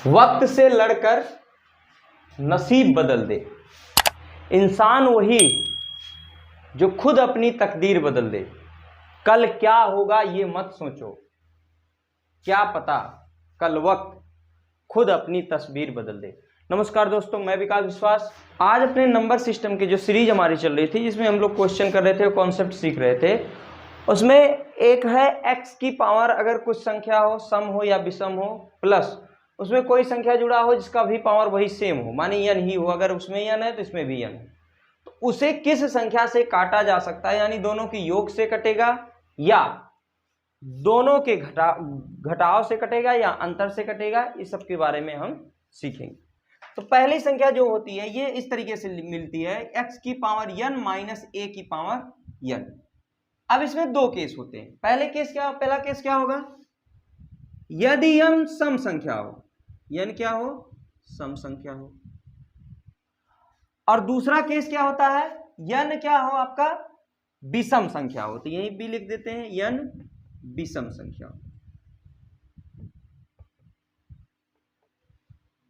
वक्त से लड़कर नसीब बदल दे। इंसान वही जो खुद अपनी तकदीर बदल दे। कल क्या होगा ये मत सोचो, क्या पता कल वक्त खुद अपनी तस्वीर बदल दे। नमस्कार दोस्तों, मैं विकास विश्वास। आज अपने नंबर सिस्टम की जो सीरीज हमारी चल रही थी, जिसमें हम लोग क्वेश्चन कर रहे थे, कॉन्सेप्ट सीख रहे थे, उसमें एक है x की पावर अगर कुछ संख्या हो, सम हो या विषम हो, प्लस उसमें कोई संख्या जुड़ा हो जिसका भी पावर वही सेम हो, माने n ही हो, अगर उसमें n है तो इसमें भी n है, तो उसे किस संख्या से काटा जा सकता है, यानी दोनों की योग से कटेगा या दोनों के घटाव से कटेगा या अंतर से कटेगा, इस सब के बारे में हम सीखेंगे। तो पहली संख्या जो होती है ये इस तरीके से मिलती है, x की पावर n माइनस a की पावर n। अब इसमें दो केस होते हैं। पहला केस क्या होगा, यदि n सम संख्या हो, n क्या हो, सम संख्या हो। और दूसरा केस क्या होता है, n क्या हो, आपका विषम संख्या हो। तो यही भी लिख देते हैं, n विषम संख्या हो।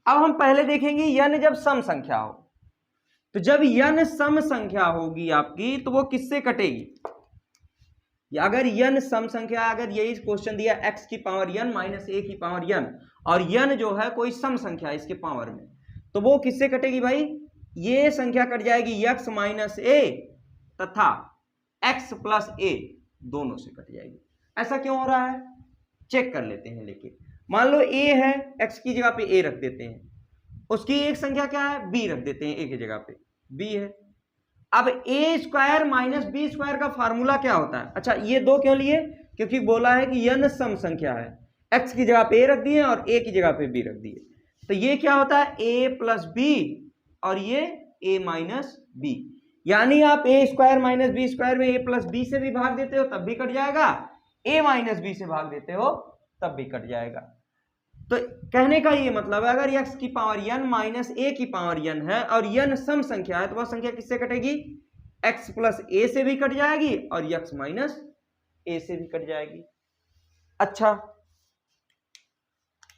अब हम पहले देखेंगे n जब सम संख्या हो, तो जब n सम संख्या होगी आपकी तो वो किससे कटेगी। अगर n सम संख्या, अगर यही क्वेश्चन दिया x की पावर n माइनस a की पावर n, और n जो है कोई सम संख्या है इसके पावर में, तो वो किससे कटेगी भाई, ये संख्या कट जाएगी x माइनस a तथा x प्लस a दोनों से कट जाएगी। ऐसा क्यों हो रहा है, चेक कर लेते हैं। लेकिन मान लो a है, x की जगह पे a रख देते हैं, उसकी एक संख्या क्या है, b रख देते हैं, a की जगह पे b है। अब a square minus B square का फार्मूला क्या होता है। अच्छा, ये दो क्यों लिए, क्योंकि बोला है कि n सम संख्या है, x की जगह पे a रख दिए और a की जगह पे b रख दिए, तो ये क्या होता है, a प्लस बी और ये a माइनस बी। यानी आप a square minus B square में a प्लस बी से भी भाग देते हो तब भी कट जाएगा, a माइनस बी से भाग देते हो तब भी कट जाएगा। तो कहने का ये मतलब है, अगर x की पावर n माइनस a की पावर n है और n सम संख्या है, तो वह संख्या किससे कटेगी, x प्लस a से भी कट जाएगी और x माइनस a से भी कट जाएगी। अच्छा,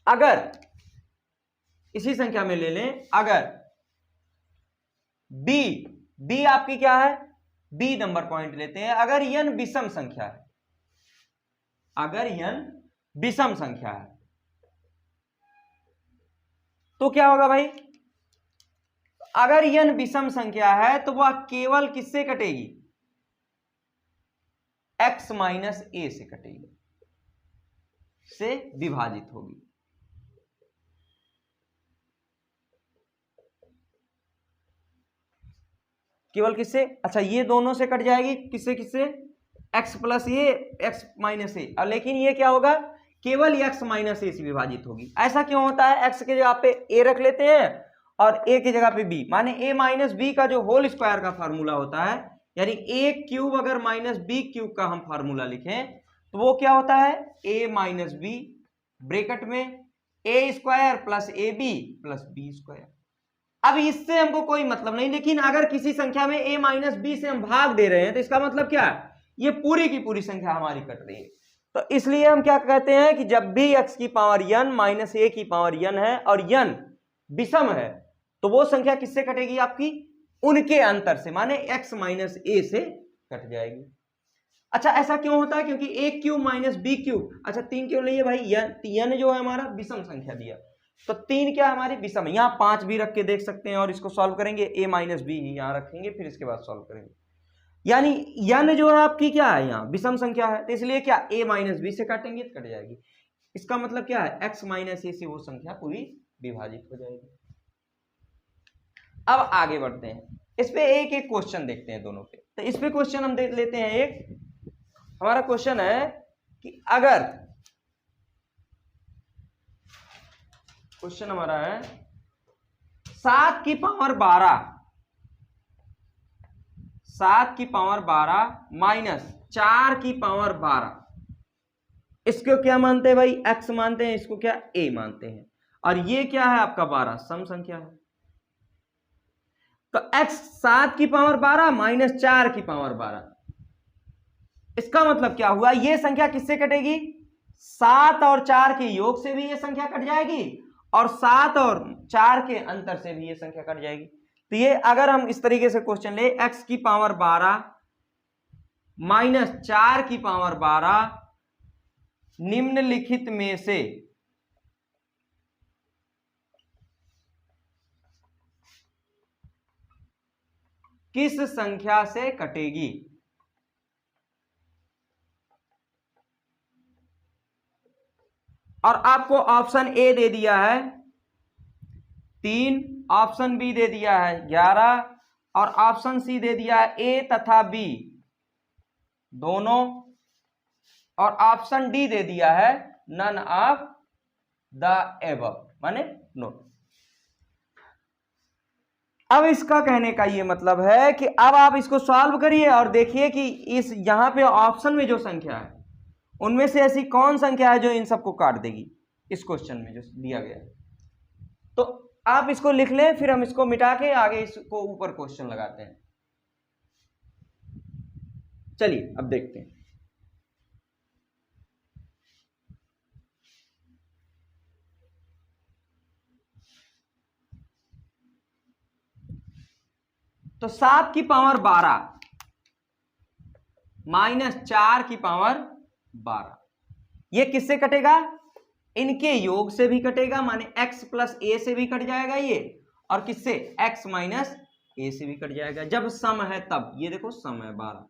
अगर इसी संख्या में ले लें, अगर b आपकी क्या है, b नंबर पॉइंट लेते हैं, अगर n विषम संख्या है, अगर n विषम संख्या है तो क्या होगा भाई, अगर n विषम संख्या है तो वह केवल किससे कटेगी, x माइनस a से कटेगी, से विभाजित होगी। केवल किससे, अच्छा ये दोनों से कट जाएगी, किससे किससे, x plus a, x minus a। लेकिन ये क्या होगा, केवल x माइनस a से विभाजित होगी। ऐसा क्यों होता है, x की जगह पे a रख लेते हैं और a की जगह पे b, माने a माइनस b का जो होल स्क्वायर का फार्मूला होता है, यानी a क्यूब अगर माइनस b क्यूब का हम फार्मूला लिखें तो वो क्या होता है, a माइनस b ब्रैकेट में a square plus A B plus B square. अब इससे हमको कोई मतलब नहीं, लेकिन अगर किसी संख्या में a माइनस बी से हम भाग दे रहे हैं तो इसका मतलब क्या है, ये पूरी की पूरी संख्या हमारी कट रही है। तो इसलिए हम क्या कहते हैं कि जब भी x की पावर n माइनस a की पावर n है और n विषम है, तो वो संख्या किससे कटेगी आपकी, उनके अंतर से, माने x माइनस a से कट जाएगी। अच्छा, ऐसा क्यों होता है, क्योंकि a cube minus B cube, अच्छा 3 क्यों नहीं है भाई, n जो है हमारा विषम संख्या दिया, तो 3 क्या हमारी विषम है। यहाँ 5 भी रख के देख सकते हैं और इसको सॉल्व करेंगे, a माइनस बी यहाँ रखेंगे, फिर इसके बाद सॉल्व करेंगे। यानी n जो है आपकी क्या है, यहाँ विषम संख्या है, तो इसलिए क्या a माइनस बी से काटेंगे तो कट जाएगी। इसका मतलब क्या है, x माइनस a से वो संख्या पूरी विभाजित हो जाएगी। अब आगे बढ़ते हैं, इस पे एक एक क्वेश्चन देखते हैं दोनों पे। तो इस पे क्वेश्चन हम देख लेते हैं। एक हमारा क्वेश्चन है कि अगर, क्वेश्चन हमारा है 7 की पावर 12 माइनस 4 की पावर 12, इसको क्या मानते हैं भाई, x मानते हैं, इसको क्या a मानते हैं, और ये क्या है आपका 12 सम संख्या है। तो x 7 की पावर 12 माइनस 4 की पावर 12, इसका मतलब क्या हुआ, ये संख्या किससे कटेगी, 7 और 4 के योग से भी ये संख्या कट जाएगी और 7 और 4 के अंतर से भी ये संख्या कट जाएगी। तो ये अगर हम इस तरीके से क्वेश्चन ले, x की पावर 12 माइनस 4 की पावर 12 निम्नलिखित में से किस संख्या से कटेगी। और आपको ऑप्शन ए दे दिया है 3, ऑप्शन बी दे दिया है 11 और ऑप्शन सी दे दिया है ए तथा बी दोनों, और ऑप्शन डी दे दिया है नन ऑफ द एबव, माने नो। अब इसका कहने का ये मतलब है कि अब आप इसको सॉल्व करिए और देखिए कि इस यहां पे ऑप्शन में जो संख्या है उनमें से ऐसी कौन संख्या है जो इन सबको काट देगी इस क्वेश्चन में जो दिया गया है। तो आप इसको लिख लें, फिर हम इसको मिटा के आगे इसको ऊपर क्वेश्चन लगाते हैं। चलिए अब देखते हैं। तो 7 की पावर 12 माइनस 4 की पावर 12 ये किससे कटेगा? इनके योग से भी कटेगा, माने x प्लस ए से भी कट जाएगा ये, और किससे? x माइनस ए से भी कट जाएगा जब सम है तब। ये देखो सम है 12,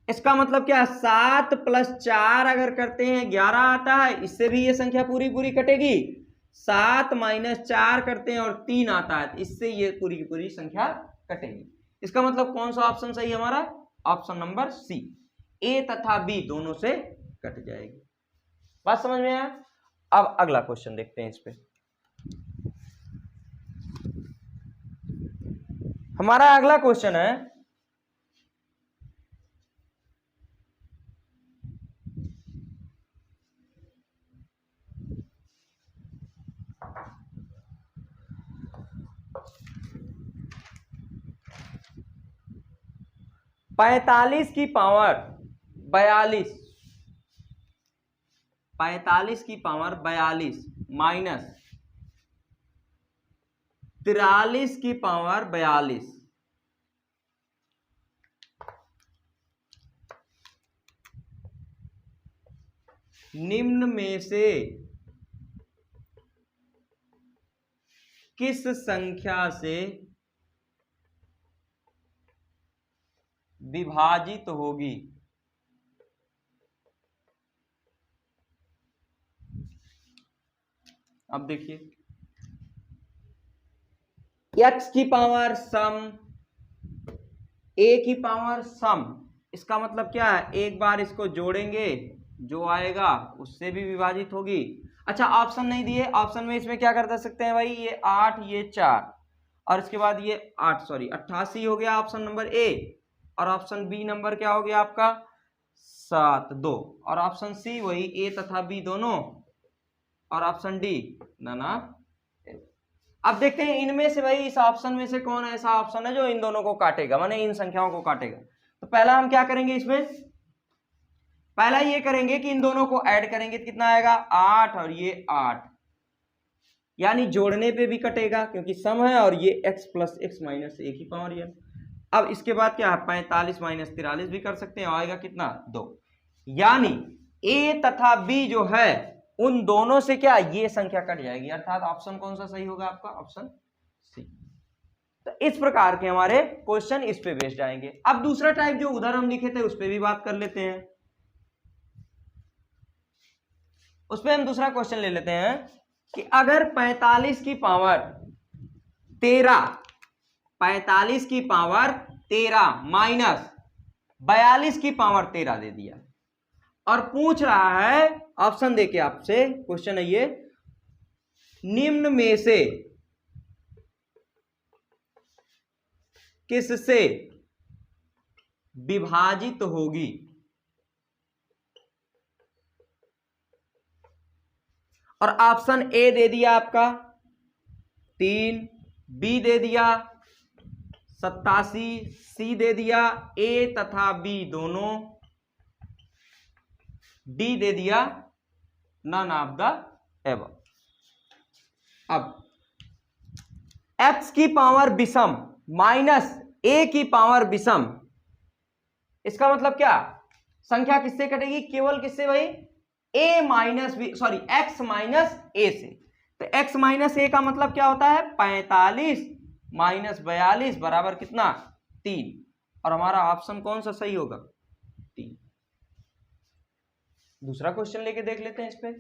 इसका मतलब क्या है 7 प्लस 4 अगर करते हैं 11 आता है, इससे भी ये संख्या पूरी पूरी कटेगी। 7 माइनस 4 करते हैं और 3 आता है, इससे ये पूरी की पूरी संख्या कटेगी। इसका मतलब कौन सा ऑप्शन सही है हमारा? ऑप्शन नंबर सी, ए तथा बी दोनों से कट जाएगी। बात समझ में आया? अब अगला क्वेश्चन देखते हैं। इस पे हमारा अगला क्वेश्चन है पैंतालीस की पावर 42 माइनस 43 की पावर 42 निम्न में से किस संख्या से विभाजित होगी? अब देखिए, x की पावर सम, a की पावर सम, इसका मतलब क्या है? एक बार इसको जोड़ेंगे जो आएगा उससे भी विभाजित होगी। अच्छा ऑप्शन नहीं दिए, ऑप्शन में इसमें क्या कर सकते हैं भाई? ये 8 ये 4 और इसके बाद ये 88 हो गया ऑप्शन नंबर ए, और ऑप्शन बी नंबर क्या हो गया आपका? 7 2, और ऑप्शन सी वही ए तथा बी दोनों, और ऑप्शन डी ना। अब देखते हैं इनमें से भाई इस ऑप्शन में से कौन ऐसा ऑप्शन है जो इन दोनों को काटेगा, माने इन संख्याओं को काटेगा। तो पहला हम क्या करेंगे इसमें? पहला ये करेंगे कि इन दोनों को ऐड करेंगे तो कितना आएगा? 8 और ये 8, यानी जोड़ने पे भी कटेगा क्योंकि सम है, और ये x प्लस एक्स माइनस ए की पावर n। अब इसके बाद क्या है? 45 माइनस 43 भी कर सकते हैं, आएगा कितना? 2। यानी a तथा b जो है उन दोनों से क्या ये संख्या कट जाएगी, अर्थात ऑप्शन कौन सा सही होगा आपका? Option C. तो इस प्रकार के हमारे क्वेश्चन इस पे बेस्ड आएंगे। अब दूसरा टाइप जो उधर हम लिखे थे उस पे भी बात कर लेते हैं। उस पे हम दूसरा क्वेश्चन ले लेते हैं कि अगर 45 की पावर 13 माइनस 42 की पावर 13 दे दिया और पूछ रहा है, ऑप्शन देके आपसे क्वेश्चन है ये, निम्न में से किससे विभाजित होगी? और ऑप्शन ए दे दिया आपका 3, बी दे दिया 87, सी दे दिया ए तथा बी दोनों, डी दे दिया नन ऑफ द एबव। अब x की पावर विषम माइनस a की पावर विषम, इसका मतलब क्या, संख्या किससे कटेगी, केवल किससे भाई, a minus B, sorry x minus a से। तो x माइनस a का मतलब क्या होता है, 45 माइनस 42 बराबर कितना, 3। और हमारा ऑप्शन कौन सा सही होगा, 3। दूसरा क्वेश्चन लेके देख लेते हैं इस पे।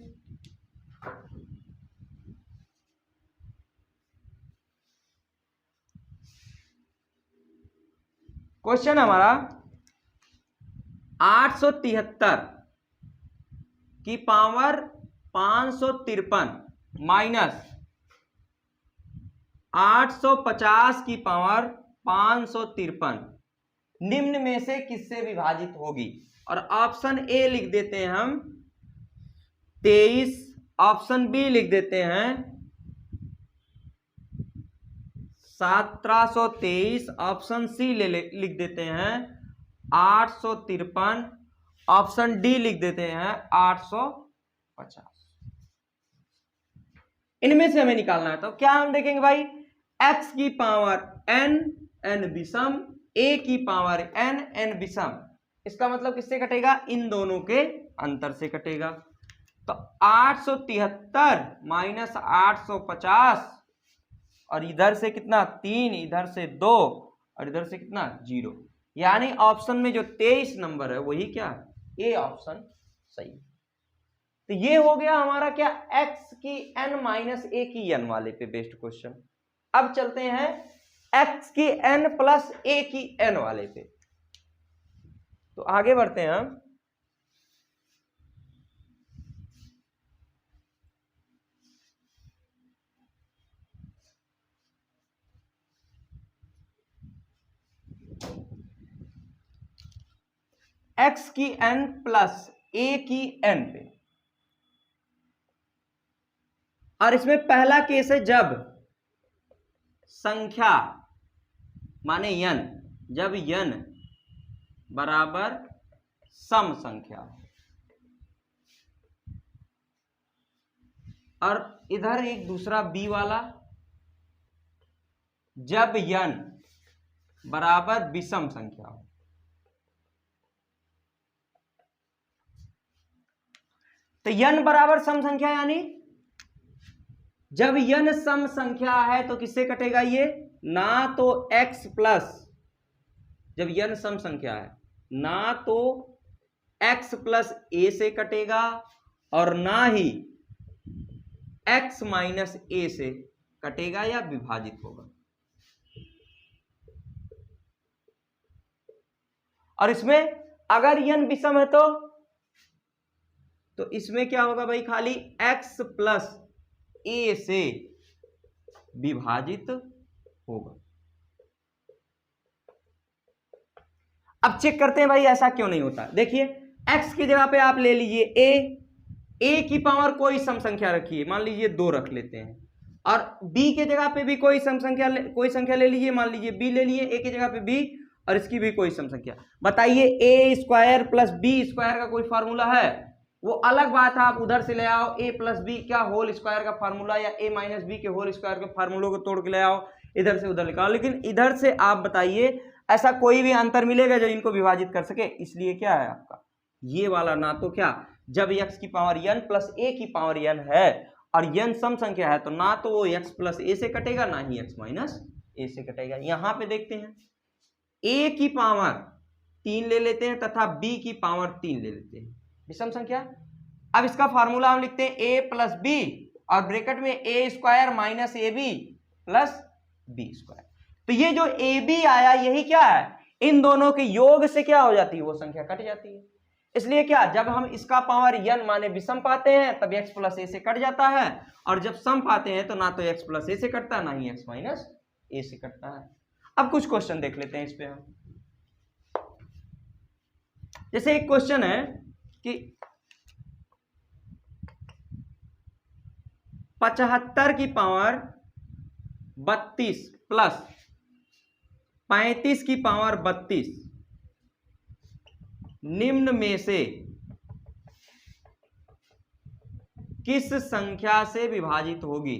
क्वेश्चन हमारा 873 की पावर 553 माइनस 850 की पावर 553 निम्न में से किससे विभाजित होगी। और ऑप्शन ए लिख देते हैं हम 23, ऑप्शन बी लिख देते हैं 1723, ऑप्शन सी लिख देते हैं 853, ऑप्शन डी लिख देते हैं 850। इनमें से हमें निकालना है। तो क्या हम देखेंगे भाई, x की पावर n, n विषम, a की पावर n, n विषम, इसका मतलब किससे कटेगा, इन दोनों के अंतर से कटेगा। तो 873 माइनस 850, और इधर से कितना 3, इधर से 2, और इधर से कितना 0, यानी ऑप्शन में जो 23 नंबर है वही क्या, ए ऑप्शन सही। तो ये हो गया हमारा क्या, x की n माइनस a की n वाले पे बेस्ड क्वेश्चन। अब चलते हैं x की n प्लस a की n वाले पे। तो आगे बढ़ते हैं हम। x की n प्लस a की n पे, और इसमें पहला केस है जब संख्या माने n, जब n बराबर सम संख्या, और इधर एक दूसरा b वाला जब n बराबर विषम संख्या हो। तो n बराबर सम संख्या, यानी जब n सम संख्या है तो किससे कटेगा ये, ना तो x प्लस, जब n सम संख्या है ना तो x प्लस a से कटेगा और ना ही x माइनस a से कटेगा या विभाजित होगा। और इसमें अगर n विषम है तो इसमें क्या होगा भाई, खाली x प्लस a से विभाजित होगा। अब चेक करते हैं भाई ऐसा क्यों नहीं होता। देखिए x की जगह पे आप ले लीजिए a की पावर कोई सम संख्या रखिए, मान लीजिए 2 रख लेते हैं, और b के जगह पे भी कोई संख्या ले लीजिए, मान लीजिए b ले लिए, a की जगह पे b, और इसकी भी कोई सम संख्या। बताइए a square plus b square का कोई फार्मूला है, वो अलग बात है, आप उधर से ले आओ a प्लस बी क्या होल स्क्वायर का फार्मूला, या a माइनस बी के होल स्क्वायर के फार्मूलों को तोड़ के ले आओ, इधर से उधर निकालो, लेकिन इधर से आप बताइए ऐसा कोई भी अंतर मिलेगा जो इनको विभाजित कर सके। इसलिए क्या है आपका ये वाला, ना तो क्या, जब x की पावर n प्लस a की पावर n है और n सम संख्या है तो ना तो वो x प्लस a से कटेगा ना ही x माइनस a से कटेगा। यहां पे देखते हैं a की पावर 3 ले लेते हैं तथा b की पावर 3 ले लेते हैं, विषम संख्या। अब इसका फार्मूला हम लिखते हैं a प्लस बी और ब्रैकेट में a square minus A B plus B square. तो ये जो ए बी आया यही क्या है, इन दोनों के योग से क्या हो जाती है, वो संख्या कट जाती है। इसलिए क्या, जब हम इसका पावर n माने विषम पाते हैं तब x प्लस a से कट जाता है, और जब सम पाते हैं तो ना तो x प्लस a से कटता है ना ही x माइनस a से कटता है। अब कुछ क्वेश्चन देख लेते हैं इस पे हम। जैसे एक क्वेश्चन है कि 75 की पावर 32 प्लस 35 की पावर 32 निम्न में से किस संख्या से विभाजित होगी।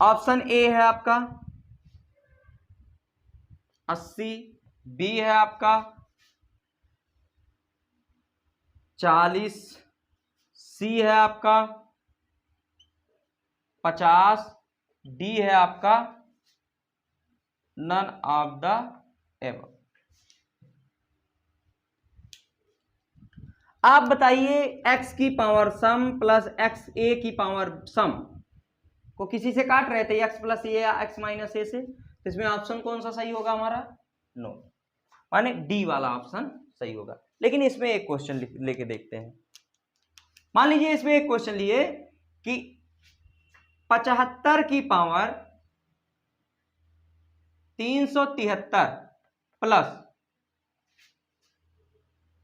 ऑप्शन ए है आपका 80, बी है आपका 40, सी है आपका 50, डी है आपका नन ऑफ द एबव। आप बताइए x की पावर सम प्लस एक्स ए की पावर सम को किसी से काट रहे थे, x प्लस ए या x माइनस ए से, तो इसमें ऑप्शन कौन सा सही होगा हमारा? नो, माने डी वाला ऑप्शन सही होगा। लेकिन इसमें एक क्वेश्चन लेके देखते हैं। मान लीजिए इसमें एक क्वेश्चन लिए कि 75 की पावर 373 प्लस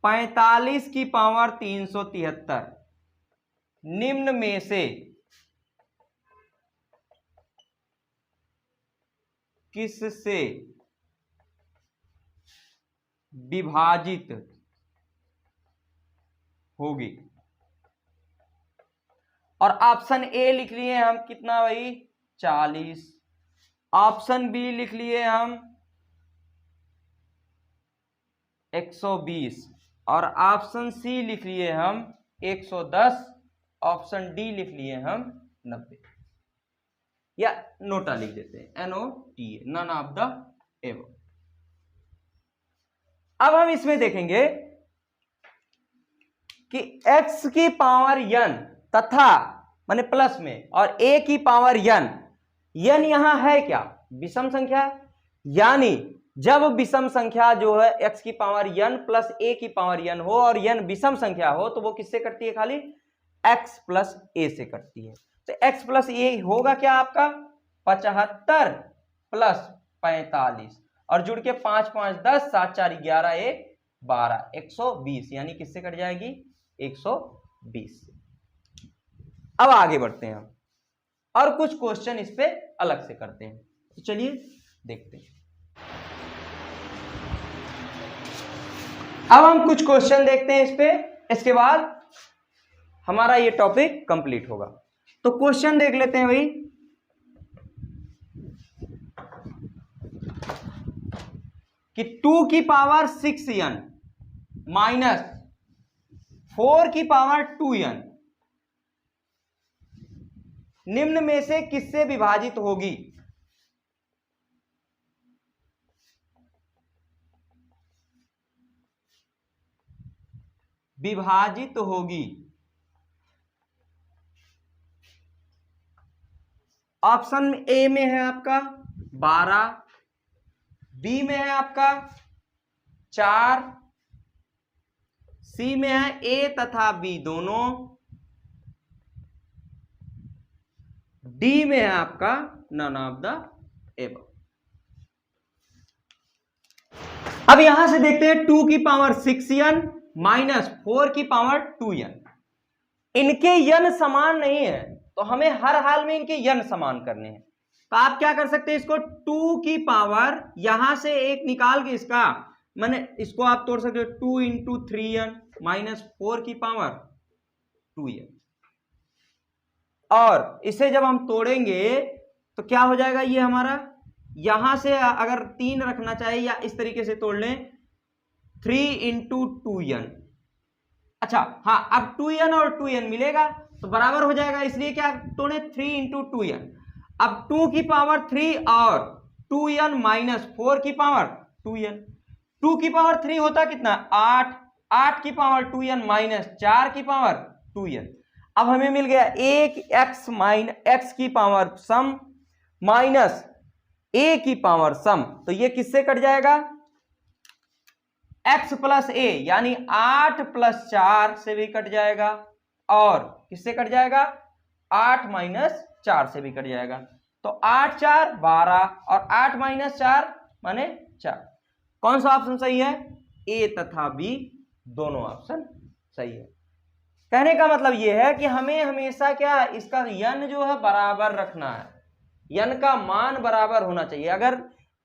45 की पावर 373 निम्न में से किससे विभाजित होगी? और ऑप्शन ए लिख लिए हम कितना भाई? 40। ऑप्शन बी लिख लिए हम 120 और ऑप्शन सी लिख लिए हम 110। ऑप्शन डी लिख लिए हम 90, या नोटा लिख देते हैं NOTA, none of the above. अब हम इसमें देखेंगे कि x की पावर n तथा माने प्लस में और a की पावर n यहां है क्या? विषम संख्या। यानी जब विषम संख्या जो है x की पावर n प्लस a की पावर n हो और n विषम संख्या हो तो वो किससे कटती है? खाली x प्लस a से कटती है। तो x प्लस a होगा क्या आपका? 75 प्लस 45 और जुड़ के 5 5 10 7 4 11 1 12 120, यानी किससे कट जाएगी? 120 से। अब आगे बढ़ते हैं हम और कुछ क्वेश्चन इस पे अलग से करते हैं। तो चलिए देखते हैं। अब हम कुछ क्वेश्चन देखते हैं इस पे, इसके बाद हमारा ये टॉपिक कंप्लीट होगा। तो क्वेश्चन देख लेते हैं भाई। कि 2 की पावर 6n माइनस 4 की पावर 2n निम्न में से किससे विभाजित होगी? विभाजित होगी। ऑप्शन ए में है आपका 12, बी में है आपका 4, सी में है ए तथा बी दोनों, डी में है आपका नन ऑफ द एबव। अब यहां से देखते हैं 2 की पावर 6n माइनस 4 की पावर 2n। इनके n समान नहीं है तो हमें हर हाल में इनके n समान करने हैं। तो आप क्या कर सकते हैं? इसको 2 की पावर यहां से एक निकाल के इसका मैंने इसको आप तोड़ सकते हो 2 इंटू 3n माइनस 4 की पावर 2n। और इसे जब हम तोड़ेंगे तो क्या हो जाएगा? ये हमारा यहां से अगर 3 रखना चाहिए या इस तरीके से तोड़ लें 3 इंटू 2n। अच्छा हाँ, अब 2n और 2n मिलेगा तो बराबर हो जाएगा, इसलिए क्या तोड़े? 3 इंटू 2n। अब 2 की पावर 3 और 2n माइनस 4 की पावर 2n। 2 की पावर 3 होता कितना? 8, 8 की पावर 2n माइनस 4 की पावर 2n। अब हमें मिल गया एक x की पावर सम माइनस a की पावर सम, तो ये किससे कट जाएगा? x प्लस a, यानी 8 प्लस 4 से भी कट जाएगा और किससे कट जाएगा? 8 माइनस 4 से भी कट जाएगा। तो 8 4 12 और 8 माइनस 4 माने 4। कौन सा ऑप्शन सही है? ए तथा बी दोनों ऑप्शन सही है। कहने का मतलब यह है कि हमें हमेशा क्या इसका n जो है बराबर रखना है, n का मान बराबर होना चाहिए। अगर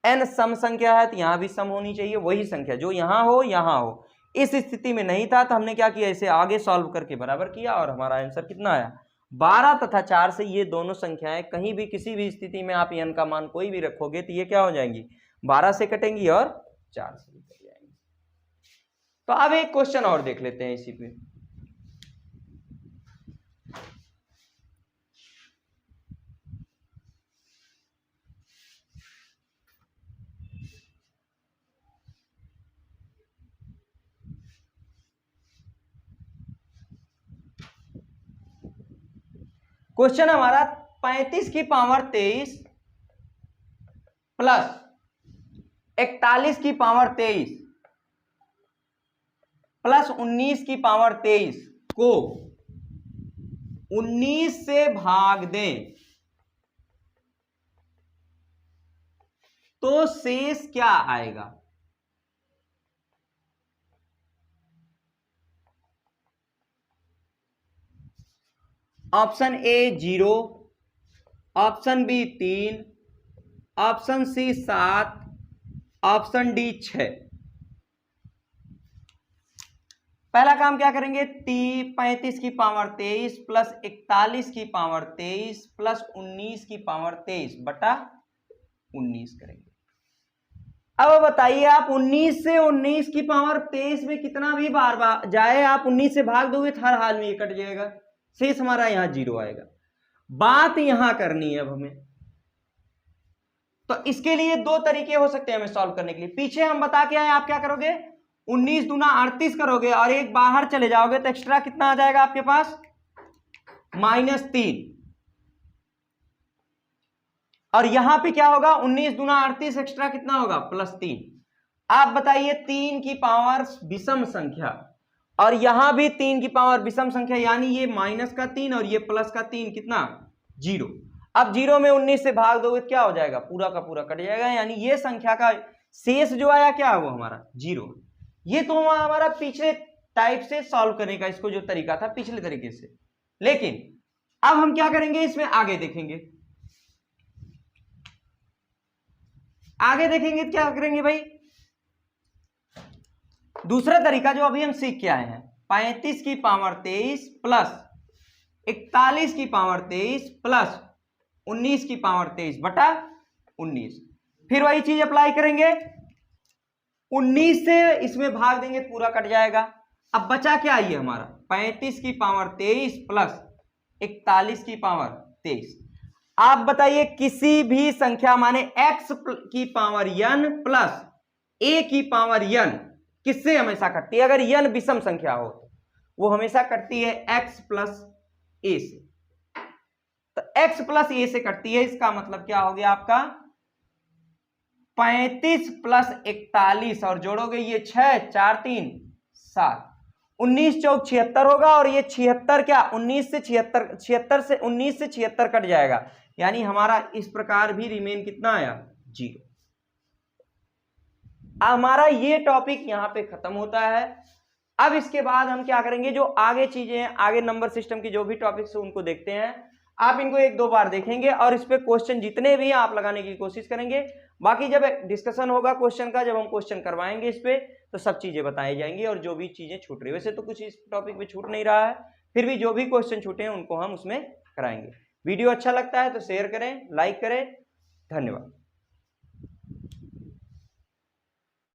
n सम संख्या है तो यहां भी सम होनी चाहिए, वही संख्या जो यहां हो यहां हो। इस स्थिति में नहीं था तो हमने क्या किया? इसे आगे सॉल्व करके बराबर किया और हमारा आंसर कितना आया? 12 तथा 4 से ये दोनों संख्याएं कहीं भी किसी भी स्थिति में आप n का मान कोई भी रखोगे तो ये क्या हो जाएंगी, 12 से कटेंगी और 4 से भी कट जाएंगी। तो अब एक क्वेश्चन और देख लेते हैं इसी पे। क्वेश्चन हमारा 35 की पावर 23 प्लस 41 की पावर 23 प्लस 19 की पावर 23 को 19 से भाग दें तो शेष क्या आएगा। Option A 0, option B 3, option C 7, option D 6। पहला काम क्या करेंगे, 35 की पावर 23 प्लस 41 की पावर 23 प्लस 19 की पावर 23 बटा 19 करेंगे। अब बताइए आप 19 से 19 की पावर 23 में कितना भी बार जाए आप 19 से भाग दोगे तो हर हाल में ये कट जाएगा, शेष हमारा यहां 0 आएगा। बात यहां करनी है अब हमें, तो इसके लिए दो तरीके हो सकते हैं हमें सॉल्व करने के लिए। पीछे हम बता के आए, आप क्या करोगे, 19 दूना 38 करोगे और एक बाहर चले जाओगे तो एक्स्ट्रा कितना आ जाएगा आपके पास, -3। और यहां पे क्या होगा, 19 दूना 38 एक्स्ट्रा कितना होगा, +3। आप बताइए 3 की पावर विषम संख्या और यहां भी 3 की पावर विषम संख्या, यानी ये -3 और ये +3 कितना, 0। अब 0 में 19 से भाग दोगे क्या हो जाएगा, पूरा का पूरा कट जाएगा, यानी ये संख्या का शेष जो आया क्या है वो हमारा 0। ये तो हमारा पिछले टाइप से सॉल्व करने का इसको जो तरीका था पिछले तरीके से। लेकिन अब हम क्या करेंगे, इसमें आगे देखेंगे, आगे देखेंगे क्या करेंगे भाई, दूसरा तरीका जो अभी हम सीख के आए हैं, 35 की पावर 23 प्लस 41 की पावर 23 प्लस 19 की पावर 23 बटा 19। फिर वही चीज अप्लाई करेंगे, 19 से इसमें भाग देंगे पूरा कट जाएगा। अब बचा क्या, ये हमारा 35 की पावर 23 प्लस 41 की पावर 23। आप बताइए किसी भी संख्या माने x की पावर n प्लस a की पावर n किससे हमेशा कटती है, अगर n विषम संख्या हो तो वो हमेशा कटती है x प्लस a से। तो x प्लस a से कटती है, इसका मतलब क्या हो गया आपका 35 प्लस 41 और जोड़ोगे ये 6, 4 3 7, 19 चौक 76 होगा और ये 76 क्या 19 से 76 से 19 से 76 कट जाएगा, यानी हमारा इस प्रकार भी रिमेन कितना आया 0। हमारा ये टॉपिक यहां पे खत्म होता है। अब इसके बाद हम क्या करेंगे, जो आगे चीजें हैं, आगे नंबर सिस्टम की जो भी टॉपिक्स है उनको देखते हैं। आप इनको 1-2 बार देखेंगे और इस पे क्वेश्चन जितने भी आप लगाने की कोशिश करेंगे। बाकी जब डिस्कशन होगा क्वेश्चन का, जब हम क्वेश्चन करवाएंगे इस पे तो सब चीजें बताई जाएंगी और जो भी चीजें छूट रही है, वैसे तो कुछ इस टॉपिक पे छूट नहीं रहा है, फिर भी जो भी क्वेश्चन छूटे हैं उनको हम उसमें कराएंगे। वीडियो अच्छा लगता है तो शेयर करें, लाइक करें। धन्यवाद।